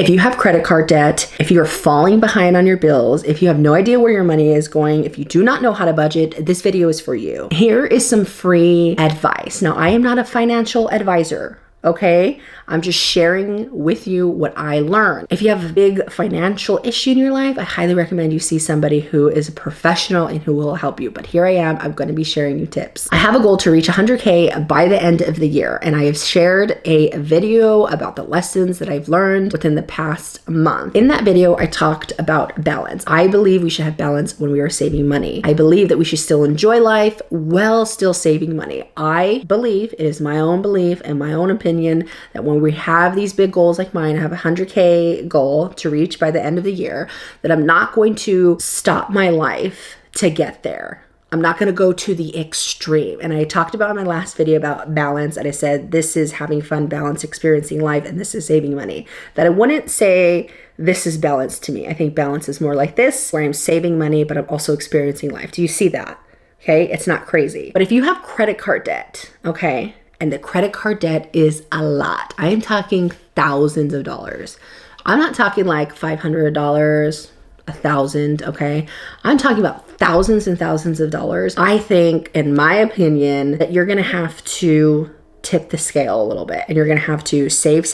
If you have credit card debt, if you're falling behind on your bills, if you have no idea where your money is going, if you do not know how to budget, this video is for you. Here is some free advice. Now, I am not a financial advisor. Okay, I'm just sharing with you what I learned. If you have a big financial issue in your life, I highly recommend you see somebody who is a professional and who will help you. But here I am, I'm going to be sharing you tips. I have a goal to reach 100K by the end of the year, and I have shared a video about the lessons that I've learned within the past month. In that video, I talked about balance. I believe we should have balance when we are saving money. I believe that we should still enjoy life while still saving money. I believe, it is my own belief and my own opinion, that when we have these big goals like mine, I have a 100K goal to reach by the end of the year, that I'm not going to stop my life to get there. I'm not going to go to the extreme. And I talked about in my last video about balance, and I said this is having fun, balance, experiencing life, and this is saving money. That I wouldn't say this is balance to me. I think balance is more like this, where I'm saving money, but I'm also experiencing life. Do you see that? Okay, it's not crazy. But if you have credit card debt, okay, and the credit card debt is a lot. I am talking thousands of dollars. I'm not talking like $500, $1,000, okay? I'm talking about thousands and thousands of dollars. I think, in my opinion, that you're gonna have to tip the scale a little bit, and you're gonna have to save,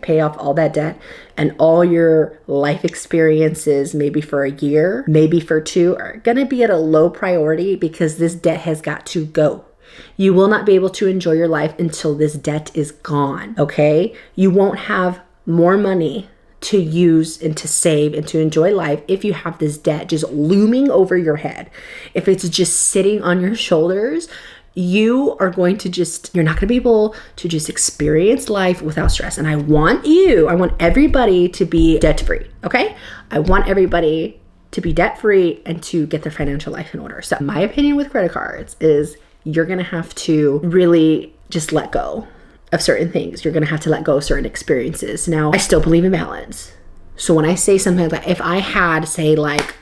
pay off all that debt, and all your life experiences, maybe for a year, maybe for 2, are gonna be at a low priority because this debt has got to go. You will not be able to enjoy your life until this debt is gone, okay? You won't have more money to use and to save and to enjoy life if you have this debt just looming over your head. If it's just sitting on your shoulders, you are going to you're not going to be able to just experience life without stress. And I want everybody to be debt-free, okay? I want everybody to be debt-free and to get their financial life in order. So my opinion with credit cards is you're going to have to really just let go of certain things. You're going to have to let go of certain experiences. Now, I still believe in balance. So when I say something like that, if I had, say, like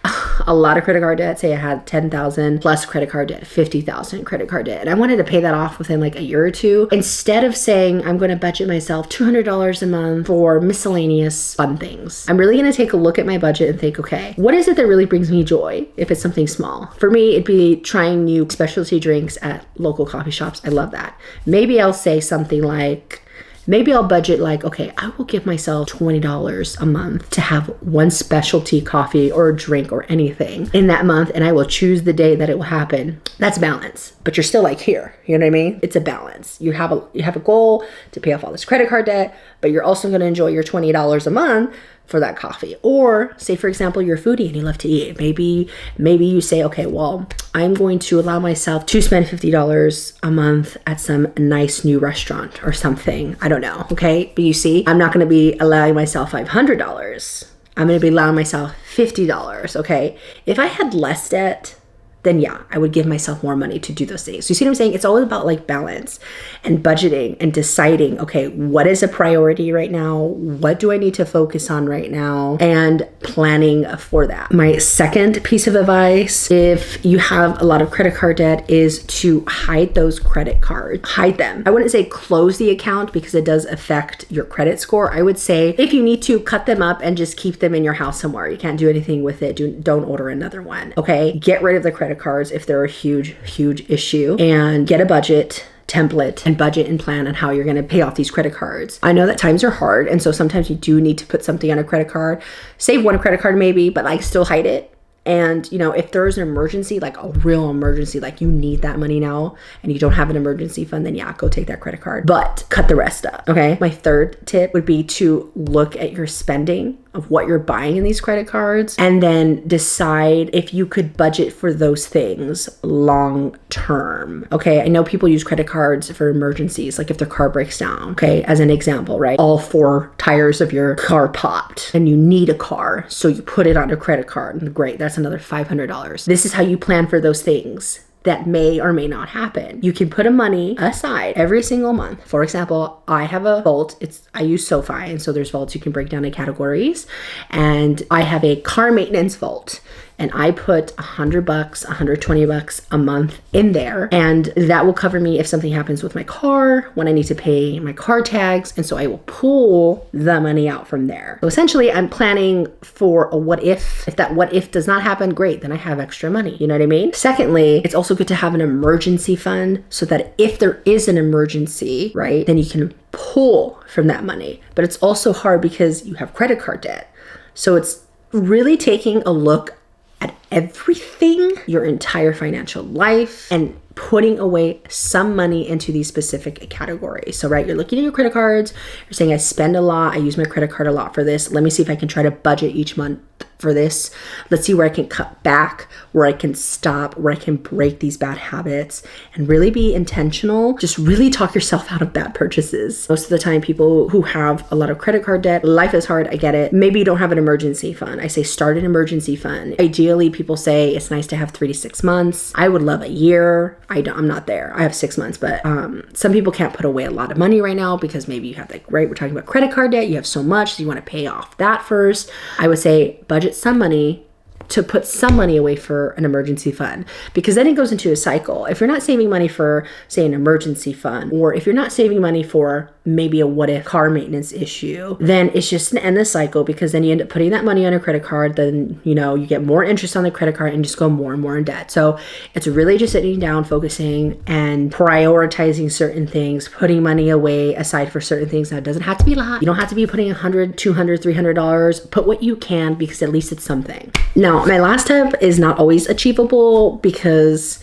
a lot of credit card debt, say I had 10,000 plus credit card debt, 50,000 credit card debt, and I wanted to pay that off within like a year or two, instead of saying I'm going to budget myself $200 a month for miscellaneous fun things, I'm really going to take a look at my budget and think, okay, what is it that really brings me joy if it's something small? For me, it'd be trying new specialty drinks at local coffee shops. I love that. Maybe I'll say something like, maybe I'll budget like, okay, I will give myself $20 a month to have one specialty coffee or drink or anything in that month, and I will choose the day that it will happen. That's balance, but you're still like here, you know what I mean? It's a balance. You have a goal to pay off all this credit card debt, but you're also going to enjoy your $20 a month for that coffee. Or say, for example, you're a foodie and you love to eat. Maybe you say, okay, well, I'm going to allow myself to spend $50 a month at some nice new restaurant or something. I don't know, okay? But you see, I'm not going to be allowing myself $500. I'm going to be allowing myself $50, okay? If I had less debt, then yeah, I would give myself more money to do those things. So you see what I'm saying? It's all about like balance and budgeting and deciding, okay, what is a priority right now? What do I need to focus on right now? And planning for that. My second piece of advice, if you have a lot of credit card debt, is to hide those credit cards. Hide them. I wouldn't say close the account because it does affect your credit score. I would say if you need to, cut them up and just keep them in your house somewhere. You can't do anything with it. Don't order another one, okay? Get rid of the credit cards if they're a huge issue, and get a budget template and budget and plan on how you're going to pay off these credit cards. I know that times are hard, and so sometimes you do need to put something on a credit card, save one credit card maybe, but like still hide it. And, you know, if there's an emergency, like a real emergency, like you need that money now and you don't have an emergency fund, then yeah, go take that credit card, but cut the rest up, okay? My third tip would be to look at your spending of what you're buying in these credit cards, and then decide if you could budget for those things long term, okay? I know people use credit cards for emergencies, like if their car breaks down, okay? As an example, right? All 4 tires of your car popped and you need a car, so you put it on a credit card. Great, that's another $500. This is how you plan for those things that may or may not happen. You can put a money aside every single month. For example, I have a vault. I use SoFi, and so there's vaults you can break down in categories. And I have a car maintenance vault. and I put $100, $120 a month in there, and that will cover me if something happens with my car, when I need to pay my car tags, and so I will pull the money out from there. So essentially, I'm planning for a what if. If that what if does not happen, great, then I have extra money. You know what I mean? Secondly, it's also good to have an emergency fund so that if there is an emergency, right, then you can pull from that money. But it's also hard because you have credit card debt. So it's really taking a look at everything, your entire financial life, and putting away some money into these specific categories. So, right, you're looking at your credit cards, you're saying, I spend a lot, I use my credit card a lot for this. Let me see if I can try to budget each month for this. Let's see where I can cut back, where I can stop, where I can break these bad habits, and really be intentional. Just really talk yourself out of bad purchases. Most of the time, people who have a lot of credit card debt, life is hard, I get it. Maybe you don't have an emergency fund. I say start an emergency fund. Ideally, people say it's nice to have 3 to 6 months. I would love a year. I'm not there. I have 6 months, but some people can't put away a lot of money right now because maybe you have, like, right, we're talking about credit card debt. You have so much, so you want to pay off that first. I would say budget some money to put some money away for an emergency fund, because then it goes into a cycle. If you're not saving money for, say, an emergency fund, or if you're not saving money for maybe a what if car maintenance issue, then it's just an endless cycle, because then you end up putting that money on a credit card, then, you know, you get more interest on the credit card and just go more and more in debt. So it's really just sitting down, focusing and prioritizing certain things, putting money away aside for certain things. Now, it doesn't have to be a lot. You don't have to be putting $100, $200, $300. Put what you can, because at least it's something. Now, my last tip is not always achievable because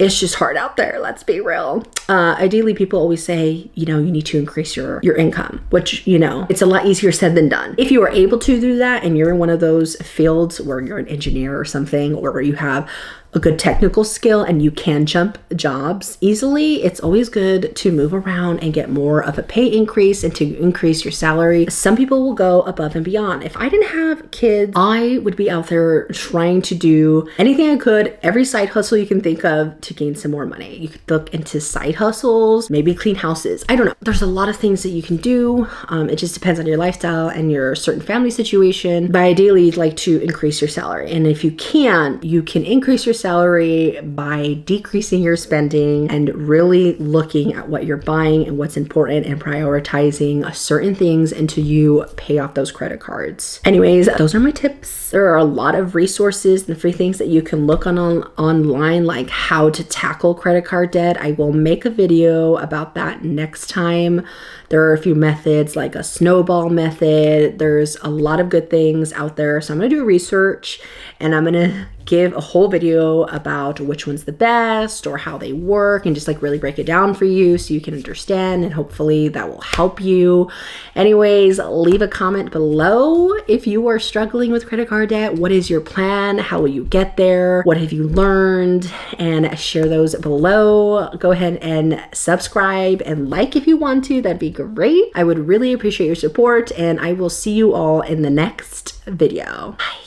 it's just hard out there. Let's be real. Ideally, people always say, you know, you need to increase your income, which, you know, it's a lot easier said than done. If you are able to do that and you're in one of those fields where you're an engineer or something, or where you have a good technical skill and you can jump jobs easily, it's always good to move around and get more of a pay increase and to increase your salary. Some people will go above and beyond. If I didn't have kids, I would be out there trying to do anything I could, every side hustle you can think of to gain some more money. You could look into side hustles, maybe clean houses. I don't know. There's a lot of things that you can do. It just depends on your lifestyle and your certain family situation. But ideally, you'd like to increase your salary. And if you can increase your salary by decreasing your spending and really looking at what you're buying and what's important and prioritizing certain things until you pay off those credit cards. Anyways, those are my tips. There are a lot of resources and free things that you can look on online, like how to tackle credit card debt. I will make a video about that next time. There are a few methods, like a snowball method. There's a lot of good things out there. So I'm going to do research and I'm going to give a whole video about which one's the best or how they work, and just like really break it down for you so you can understand, and hopefully that will help you. Anyways, leave a comment below if you are struggling with credit card debt. What is your plan? How will you get there? What have you learned? And share those below. Go ahead and subscribe and like if you want to. That'd be great. I would really appreciate your support, and I will see you all in the next video. Bye.